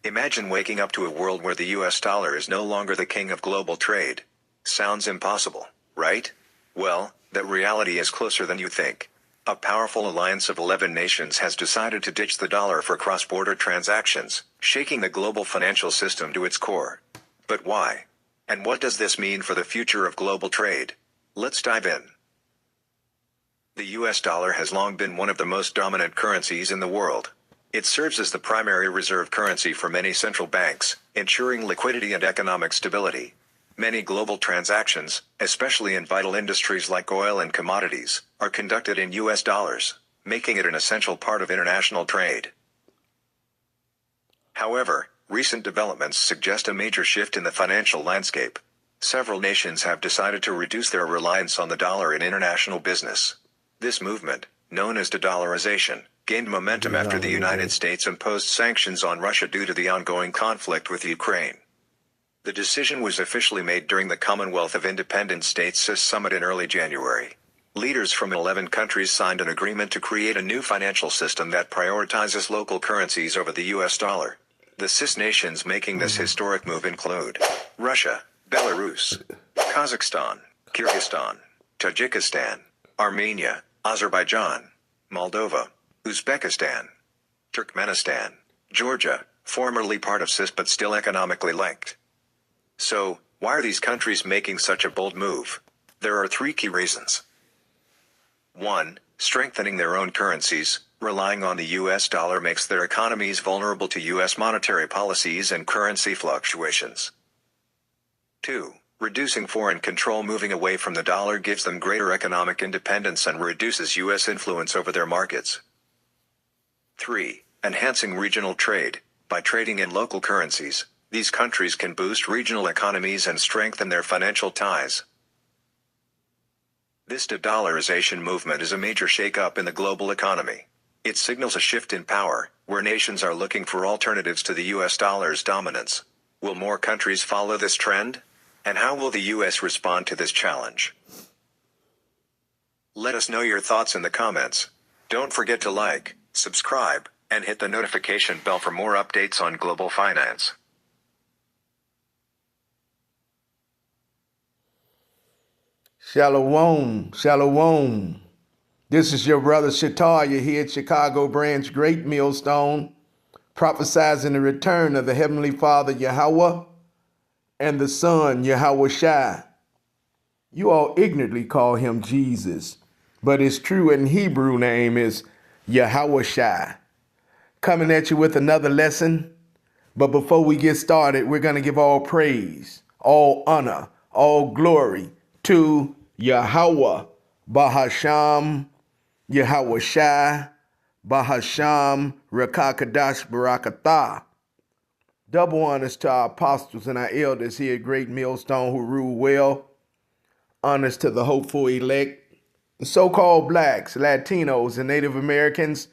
Imagine waking up to a world where the US dollar is no longer the king of global trade. Sounds impossible, right? Well, that reality is closer than you think. A powerful alliance of 11 nations has decided to ditch the dollar for cross-border transactions, shaking the global financial system to its core. But why? And what does this mean for the future of global trade? Let's dive in. The US dollar has long been one of the most dominant currencies in the world. It serves as the primary reserve currency for many central banks, ensuring liquidity and economic stability. Many global transactions, especially in vital industries like oil and commodities, are conducted in US dollars, making it an essential part of international trade. However, recent developments suggest a major shift in the financial landscape. Several nations have decided to reduce their reliance on the dollar in international business. This movement, known as de-dollarization, gained momentum after the United States imposed sanctions on Russia due to the ongoing conflict with Ukraine. The decision was officially made during the Commonwealth of Independent States CIS summit in early January. Leaders from 11 countries signed an agreement to create a new financial system that prioritizes local currencies over the US dollar. The CIS nations making this historic move include Russia, Belarus, Kazakhstan, Kyrgyzstan, Tajikistan, Armenia, Azerbaijan, Moldova, Uzbekistan, Turkmenistan, Georgia, formerly part of CIS but still economically linked. So, why are these countries making such a bold move? There are three key reasons. 1. Strengthening their own currencies. Relying on the US dollar makes their economies vulnerable to US monetary policies and currency fluctuations. 2. Reducing foreign control. Moving away from the dollar gives them greater economic independence and reduces US influence over their markets. 3. Enhancing regional trade. By trading in local currencies, these countries can boost regional economies and strengthen their financial ties. This de-dollarization movement is a major shake-up in the global economy. It signals a shift in power, where nations are looking for alternatives to the US dollar's dominance. Will more countries follow this trend? And how will the US respond to this challenge? Let us know your thoughts in the comments. Don't forget to like, subscribe, and hit the notification bell for more updates on global finance. Shalom, shalom. This is your brother Shataya here at Chicago Branch Great Millstone, prophesizing the return of the Heavenly Father Yahweh and the Son Yahweh Shai. You all ignorantly call him Jesus, but his true and Hebrew name is Yahweh Shai. Coming at you with another lesson, but before we get started, we're going to give all praise, all honor, all glory to Yahweh, Bahasham, Yahweh Shai, Bahasham, Rakakadash Barakatah. Double honors to our apostles and our elders here at Great Millstone who rule well. Honors to the hopeful elect. The so-called blacks, Latinos, and Native Americans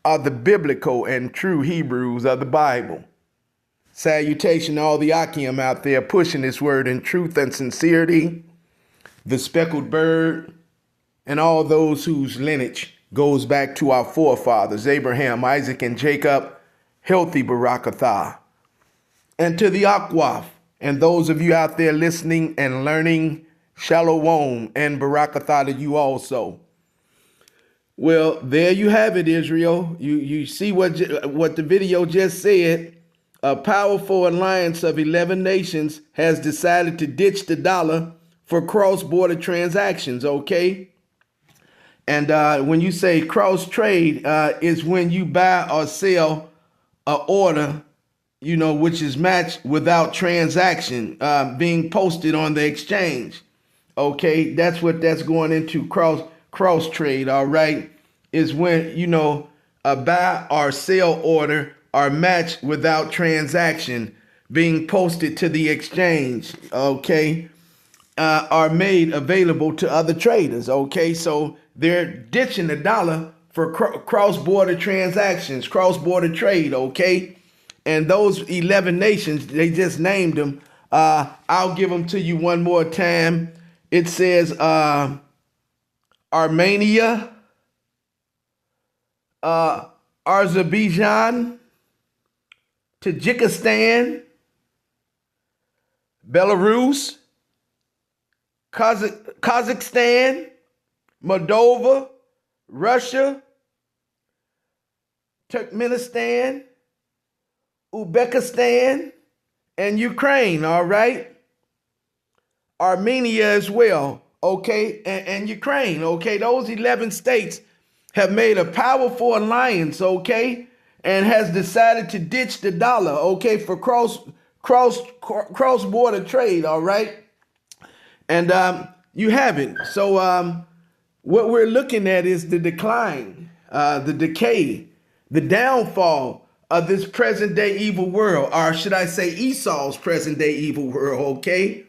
are the biblical and true Hebrews of the Bible. Salutation to all the Akim out there pushing this word in truth and sincerity. The speckled bird, and all those whose lineage goes back to our forefathers, Abraham, Isaac, and Jacob, healthy Barakatah. And to the Akwaf, and those of you out there listening and learning, Shalom and Barakatah to you also. Well, there you have it, Israel. You see what the video just said. A powerful alliance of 11 nations has decided to ditch the dollar for cross-border transactions, okay? And when you say cross-trade, is when you buy or sell an order, which is matched without transaction being posted on the exchange, okay? That's what that's going into, cross-trade, all right? Is when, a buy or sell order are matched without transaction being posted to the exchange, okay? Are made available to other traders, okay? So they're ditching the dollar for cross-border transactions, cross-border trade, okay? And those 11 nations, they just named them. I'll give them to you one more time. It says Armenia, Azerbaijan, Tajikistan, Belarus, Kazakhstan, Moldova, Russia, Turkmenistan, Uzbekistan, and Ukraine, all right? Armenia as well, okay? And Ukraine, okay? Those 11 states have made a powerful alliance, okay? And has decided to ditch the dollar, okay, for cross-border trade, all right? And you have it. So what we're looking at is the decline, the decay, the downfall of this present day evil world, or should I say Esau's present day evil world, okay?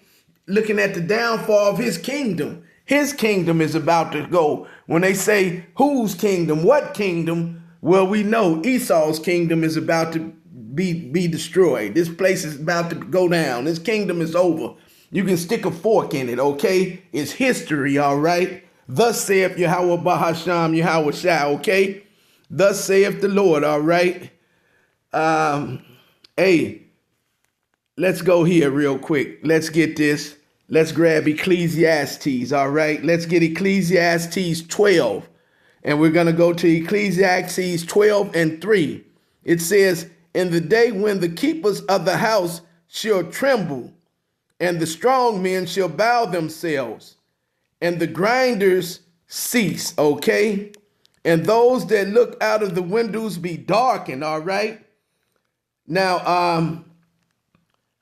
Looking at the downfall of his kingdom. His kingdom is about to go. When they say whose kingdom, what kingdom? Well, we know Esau's kingdom is about to be destroyed. This place is about to go down. This kingdom is over. You can stick a fork in it, okay? It's history, all right? Thus saith Yahweh Bahasham Yahweh Shah, okay? Thus saith the Lord, all right? Hey, let's go here real quick. Let's get this. Let's grab Ecclesiastes, all right? Let's get Ecclesiastes 12. And we're going to go to Ecclesiastes 12 and 3. It says, in the day when the keepers of the house shall tremble, and the strong men shall bow themselves, and the grinders cease, okay? And those that look out of the windows be darkened, all right? Now,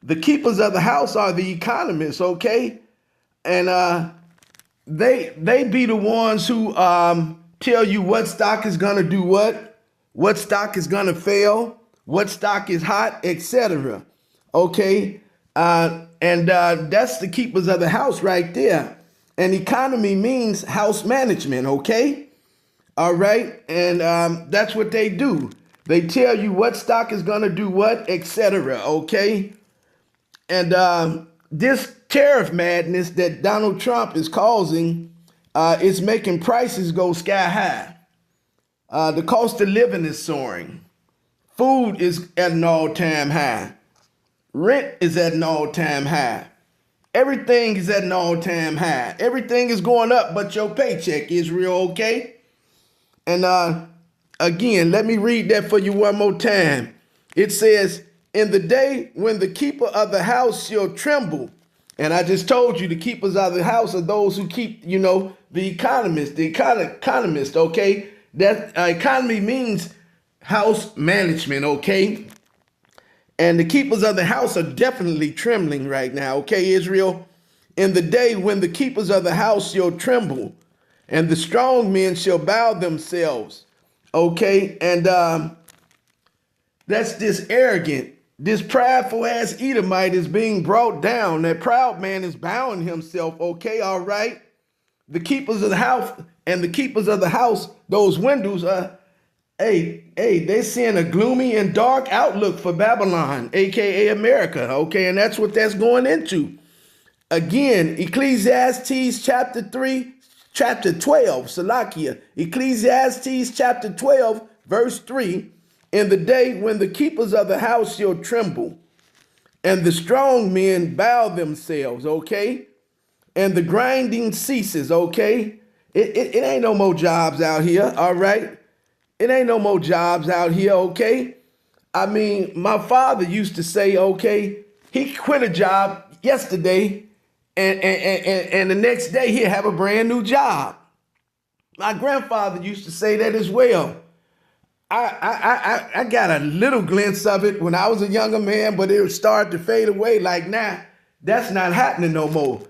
the keepers of the house are the economists, okay? And they be the ones who tell you what stock is going to do what stock is going to fail, what stock is hot, etc. Okay? And that's the keepers of the house right there. And economy means house management, okay? All right? And that's what they do. They tell you what stock is going to do what, etc., okay? And this tariff madness that Donald Trump is causing is making prices go sky high. The cost of living is soaring. Food is at an all-time high. Rent is at an all-time high. Everything is at an all-time high. Everything is going up but your paycheck, Israel, okay? And again, let me read that for you one more time. It says, in the day when the keeper of the house shall tremble. And I just told you the keepers of the house are those who keep, the economist, economist, okay? That economy means house management, okay? And the keepers of the house are definitely trembling right now, okay, Israel? In the day when the keepers of the house shall tremble, and the strong men shall bow themselves, okay? And that's this arrogant, this prideful ass Edomite is being brought down. That proud man is bowing himself, okay, all right? The keepers of the house and the keepers of the house, those windows are, they're seeing a gloomy and dark outlook for Babylon, aka America, okay? And that's what that's going into. Again, Ecclesiastes chapter 12, Salakia. Ecclesiastes chapter 12, verse 3. In the day when the keepers of the house shall tremble, and the strong men bow themselves, okay? And the grinding ceases, okay? It ain't no more jobs out here, all right? It ain't no more jobs out here, okay? I mean, my father used to say, okay, he quit a job yesterday, and the next day he'll have a brand new job. My grandfather used to say that as well. I got a little glimpse of it when I was a younger man, but it started to fade away. Like, nah, that's not happening no more.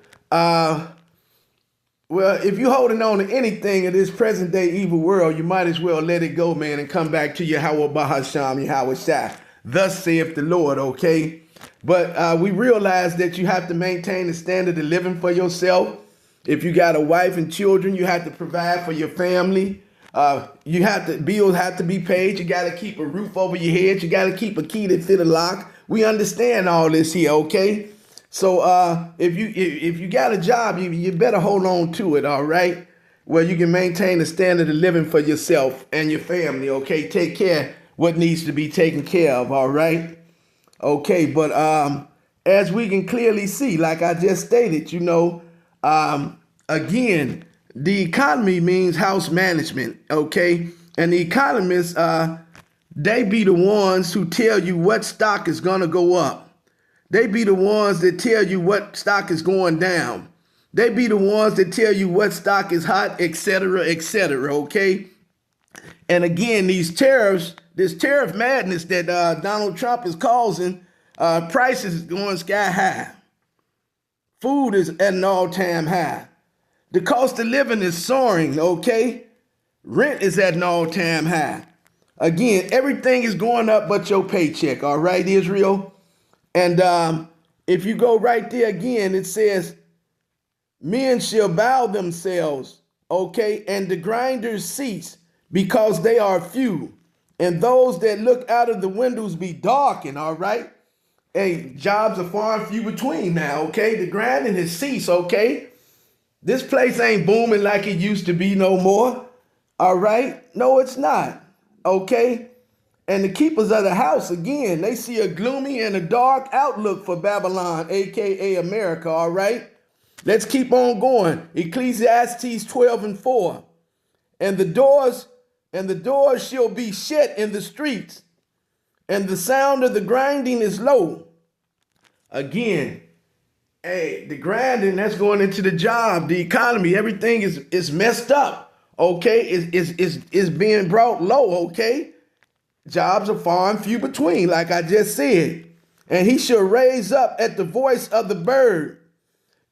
Well, if you're holding on to anything in this present day evil world, you might as well let it go, man, and come back to Yahweh Bahasham, Yahweh Shah. Thus saith the Lord, okay? But we realize that you have to maintain the standard of living for yourself. If you got a wife and children, you have to provide for your family. Bills have to be paid. You got to keep a roof over your head. You got to keep a key that fit a lock. We understand all this here, okay? So if you got a job, you better hold on to it, all right? Where you can maintain a standard of living for yourself and your family, okay? Take care what needs to be taken care of, all right? Okay, but as we can clearly see, like I just stated, again, the economy means house management. Okay, and the economists, they be the ones who tell you what stock is gonna go up. They be the ones that tell you what stock is going down. They be the ones that tell you what stock is hot, etc., etc. Okay. And again, this tariff madness that Donald Trump is causing, prices going sky high. Food is at an all-time high. The cost of living is soaring, okay? Rent is at an all-time high. Again, everything is going up but your paycheck, all right, Israel? And if you go right there again, it says, men shall bow themselves, okay, and the grinders cease, because they are few, and those that look out of the windows be darkened, all right? Hey, jobs are far and few between now, okay? The grinding has ceased, okay? This place ain't booming like it used to be no more, all right? No, it's not, okay? And the keepers of the house, again, they see a gloomy and a dark outlook for Babylon, aka America, all right? Let's keep on going. Ecclesiastes 12:4. And the doors shall be shut in the streets, and the sound of the grinding is low. Again, hey, the grinding, that's going into the job, the economy, everything is messed up, okay? Is being brought low, okay? Jobs are far and few between, like I just said. And he shall raise up at the voice of the bird,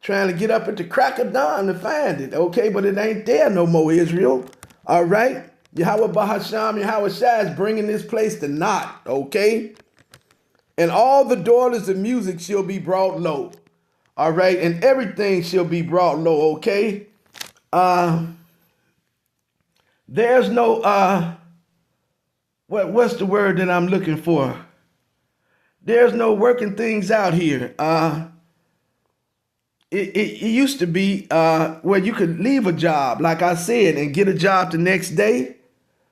trying to get up at the crack of dawn to find it, okay? But it ain't there no more, Israel, all right? Yahweh Bahasham, Yahweh Shai is bringing this place to naught, okay? And all the daughters of music shall be brought low, all right? And everything shall be brought low, okay? There's no, what's the word that I'm looking for? There's no working things out here. It used to be where you could leave a job, like I said, and get a job the next day.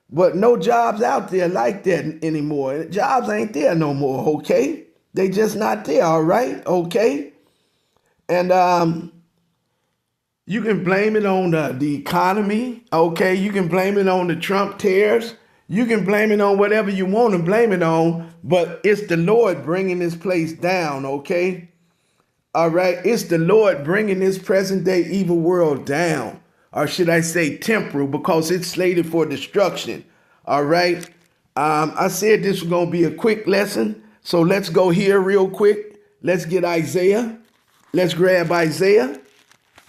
But no jobs out there like that anymore. Jobs ain't there no more, okay? They just not there, all right? Okay? And you can blame it on the economy, okay? You can blame it on the Trump tariffs. You can blame it on whatever you want to blame it on, but it's the Lord bringing this place down, okay? All right? It's the Lord bringing this present-day evil world down. Or should I say temporal, because it's slated for destruction. All right. I said this was going to be a quick lesson. So let's go here real quick. Let's get Isaiah. Let's grab Isaiah.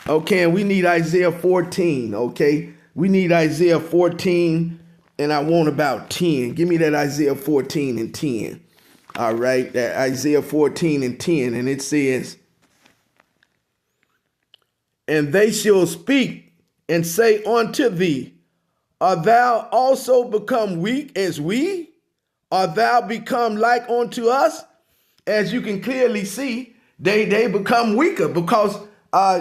Okay. And we need Isaiah 14. Okay. We need Isaiah 14. And I want about 10. Give me that Isaiah 14 and 10. All right. That Isaiah 14 and 10. And it says, and they shall speak and say unto thee, art thou also become weak as we? Art thou become like unto us? As you can clearly see, they become weaker because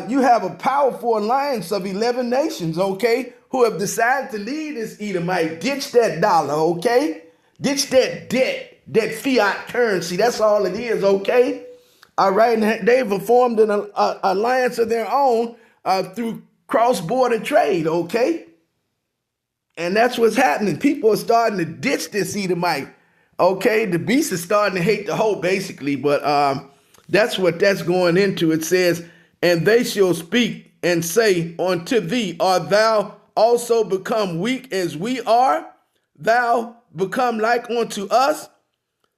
you have a powerful alliance of 11 nations, okay, who have decided to lead this Edomite. Ditch that dollar, okay? Ditch that debt, that fiat currency. That's all it is, okay? All right, and they've formed an alliance of their own through cross-border trade, okay? And that's what's happening. People are starting to ditch this Edomite, okay? The beast is starting to hate the hoe, basically, but that's what that's going into. It says, and they shall speak and say unto thee, art thou also become weak as we are? Thou become like unto us?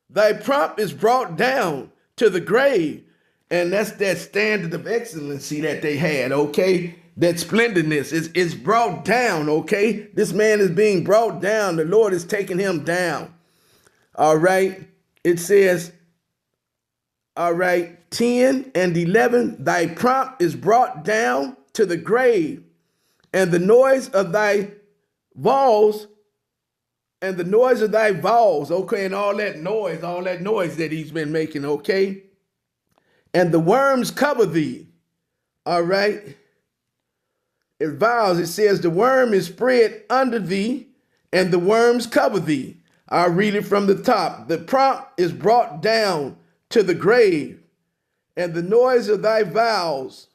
Thy prop is brought down to the grave. And that's that standard of excellency that they had, okay? That splendidness is brought down, okay? This man is being brought down. The Lord is taking him down. All right. It says, all right, 10 and 11, thy prompt is brought down to the grave, and the noise of thy vows, okay, and all that noise that he's been making, okay? And the worms cover thee, all right? It says the worm is spread under thee, and the worms cover thee. I'll read it from the top. The prompt is brought down to the grave, and the noise of thy vows.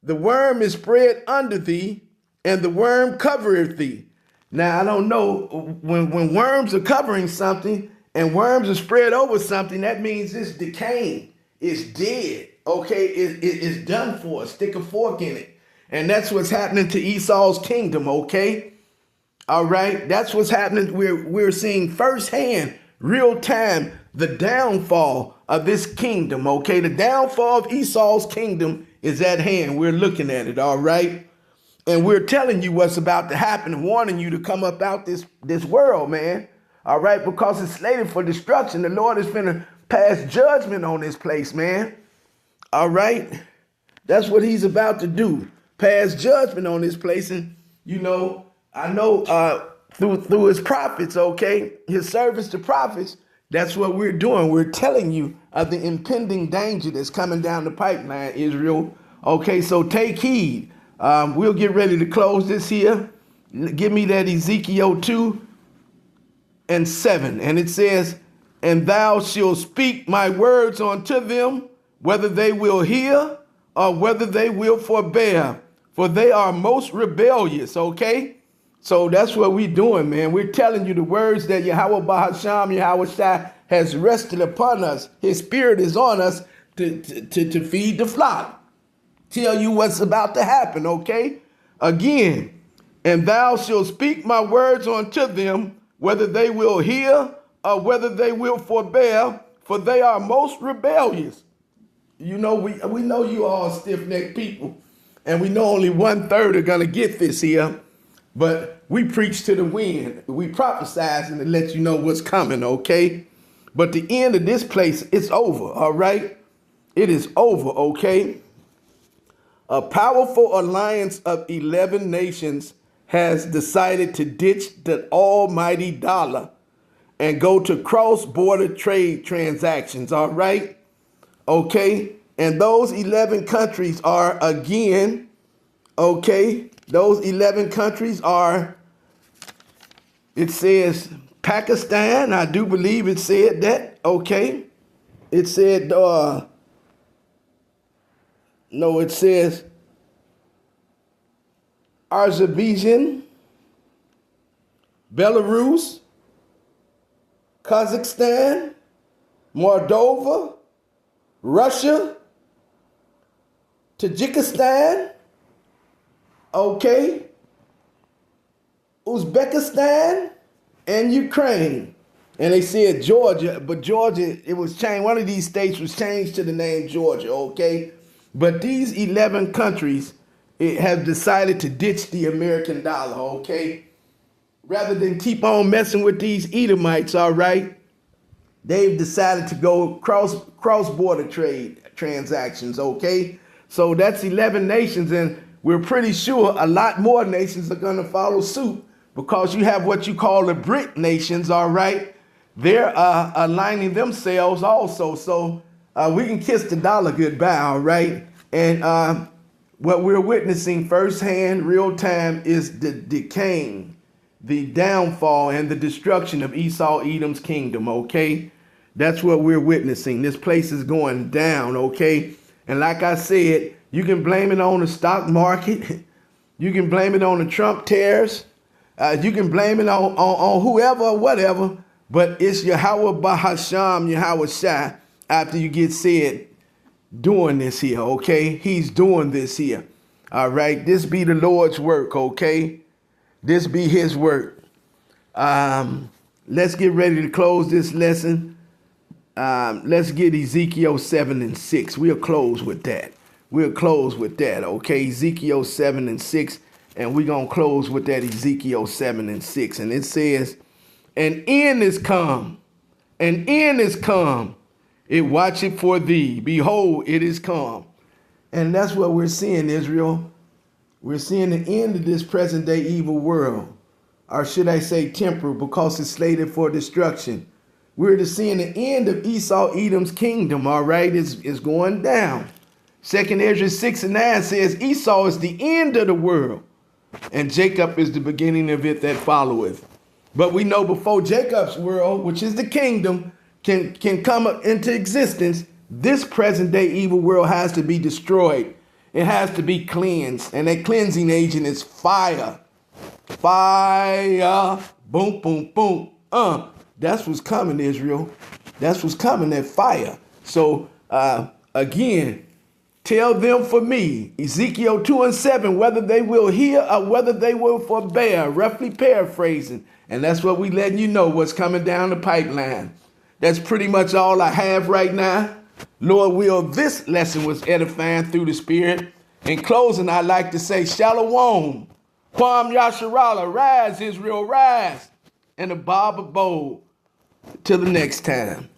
The worm is spread under thee, and the worm covereth thee. Now, I don't know, when worms are covering something and worms are spread over something, that means it's decaying, it's dead, okay? It's done for. Stick a fork in it. And that's what's happening to Esau's kingdom, okay? All right, that's what's happening. We're seeing firsthand, real time, the downfall of this kingdom, okay? The downfall of Esau's kingdom is at hand. We're looking at it, all right? And we're telling you what's about to happen, warning you to come up out this world, man. All right, because it's slated for destruction. The Lord is finna pass judgment on this place, man. All right, that's what he's about to do. Pass judgment on this place. And, you know, I know through his prophets, okay, his service to prophets, that's what we're doing. We're telling you of the impending danger that's coming down the pipeline, Israel. Okay, so take heed. We'll get ready to close this here. Give me that Ezekiel 2:7. And it says, and thou shalt speak my words unto them, whether they will hear or whether they will forbear, for they are most rebellious, okay? So that's what we're doing, man. We're telling you the words that Yahweh Bahasham, Yahweh Shai has rested upon us. His spirit is on us to feed the flock. Tell you what's about to happen, okay? Again, and thou shalt speak my words unto them, whether they will hear or whether they will forbear, for they are most rebellious. You know, we know you all stiff-necked people, and we know only 1/3 are going to get this here, but we preach to the wind. We prophesize and let you know what's coming, okay? But the end of this place, it's over, all right? It is over, okay? A powerful alliance of 11 nations has decided to ditch the almighty dollar and go to cross-border trade transactions, all right? Okay? And those 11 countries are, again, okay? Those 11 countries are, it says Pakistan. I do believe it said that, okay? It said, no, it says Azerbaijan, Belarus, Kazakhstan, Moldova, Russia, Tajikistan, okay, Uzbekistan, and Ukraine. And they said Georgia, but Georgia, it was changed. One of these states was changed to the name Georgia, okay? But these 11 countries have decided to ditch the American dollar, okay? Rather than keep on messing with these Edomites, all right? They've decided to go cross-border trade transactions, okay? So that's 11 nations, and we're pretty sure a lot more nations are going to follow suit because you have what you call the BRIC nations, all right? They're aligning themselves also. So we can kiss the dollar goodbye, all right? And what we're witnessing firsthand, real time, is the decaying, the downfall, and the destruction of Esau Edom's kingdom, okay? That's what we're witnessing. This place is going down, okay? And like I said, you can blame it on the stock market. You can blame it on the Trump tariffs. You can blame it on whoever or whatever. But it's Yahweh Bahasham, Yahweh Shai, after you get said doing this here, okay? He's doing this here, all right? This be the Lord's work, okay? This be his work. Let's get ready to close this lesson. Let's get Ezekiel 7 and 6. We'll close with that. We'll close with that, okay? Ezekiel 7 and 6, and we're going to close with that Ezekiel 7 and 6. And it says, an end is come, an end is come. It watcheth for thee. Behold, it is come. And that's what we're seeing, Israel. We're seeing the end of this present day evil world. Or should I say temporal, because it's slated for destruction. We're seeing the end of Esau Edom's kingdom, all right? It's going down. 2nd Ezra 6 and 9 says, Esau is the end of the world, and Jacob is the beginning of it that followeth. But we know before Jacob's world, which is the kingdom, can come into existence, this present day evil world has to be destroyed. It has to be cleansed. And that cleansing agent is fire. Fire. Boom, boom, boom. That's what's coming, Israel. That's what's coming, that fire. So, again, tell them for me, Ezekiel 2:7, whether they will hear or whether they will forbear, roughly paraphrasing. And that's what we letting you know what's coming down the pipeline. That's pretty much all I have right now. Lord will, this lesson was edifying through the Spirit. In closing, I'd like to say, Shalom, Kwam Yasharala, rise, Israel, rise, and the Barber Bowl. Till the next time.